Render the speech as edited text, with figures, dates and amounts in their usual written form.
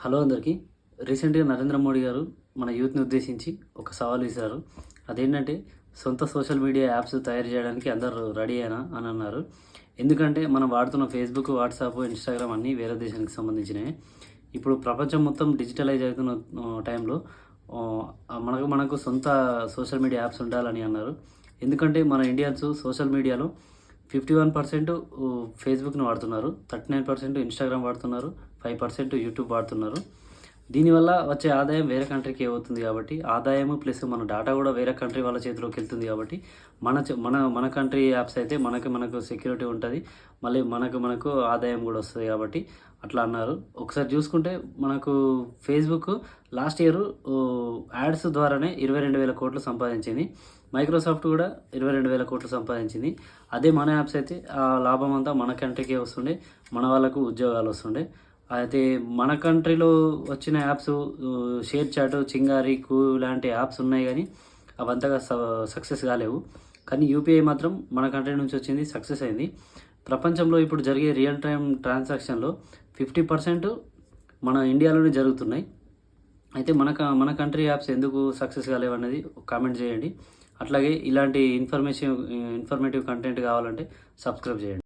Hello అందరికీ. రీసెంట్గా నరేంద్ర మోడీ గారు మన యూత్ని ఉద్దేశించి ఒక సవాల్ విసిరారు. అదేంటంటే సొంత సోషల్ మీడియా యాప్స్ తయారు చేయడానికి అందరూ రెడీ అయినా అని అన్నారు. ఎందుకంటే మనం వాడుతున్న ఫేస్బుక్, వాట్సాప్, ఇన్స్టాగ్రామ్ అన్నీ వేరే దేశానికి సంబంధించినవి. ఇప్పుడు ప్రపంచం మొత్తం డిజిటలైజ్ అవుతున్న టైంలో మనకు సొంత సోషల్ మీడియా యాప్స్ ఉండాలని అన్నారు. ఎందుకంటే మన ఇండియన్స్ సోషల్ మీడియాలో 51% ఫేస్బుక్ని వాడుతున్నారు, 39% ఇన్స్టాగ్రామ్ వాడుతున్నారు, 5% యూట్యూబ్ వాడుతున్నారు. దీనివల్ల వచ్చే ఆదాయం వేరే కంట్రీకి అవుతుంది కాబట్టి ఆదాయము ప్లస్ మన డేటా కూడా వేరే కంట్రీ వాళ్ళ చేతిలోకి వెళ్తుంది కాబట్టి మన కంట్రీ యాప్స్ అయితే మనకు సెక్యూరిటీ ఉంటుంది, మళ్ళీ మనకు ఆదాయం కూడా వస్తుంది కాబట్టి అట్లా అన్నారు. ఒకసారి చూసుకుంటే మనకు ఫేస్బుక్ లాస్ట్ ఇయర్ యాడ్స్ ద్వారానే 22,000 కోట్లు సంపాదించింది. మైక్రోసాఫ్ట్ కూడా 22,000 కోట్లు సంపాదించింది. అదే మన యాప్స్ అయితే ఆ లాభం అంతా మన కంట్రీకే వస్తుండే, మన వాళ్ళకు ఉద్యోగాలు వస్తుండే. అయితే మన కంట్రీలో వచ్చిన యాప్స్ షేర్ చాట్, చింగారి, కూ లాంటి యాప్స్ ఉన్నాయి కానీ అవంతగా సక్సెస్ కాలేవు. కానీ యూపీఐ మాత్రం మన కంట్రీ నుంచి వచ్చింది, సక్సెస్ అయింది. ప్రపంచంలో ఇప్పుడు జరిగే రియల్ టైమ్ ట్రాన్సాక్షన్లో 50% మన ఇండియాలోనే జరుగుతున్నాయి. అయితే మన కంట్రీ యాప్స్ ఎందుకు సక్సెస్ కాలేవు అనేది కామెంట్ చేయండి. అట్లాగే ఇలాంటి ఇన్ఫర్మేటివ్ కంటెంట్ కావాలంటే సబ్స్క్రైబ్ చేయండి.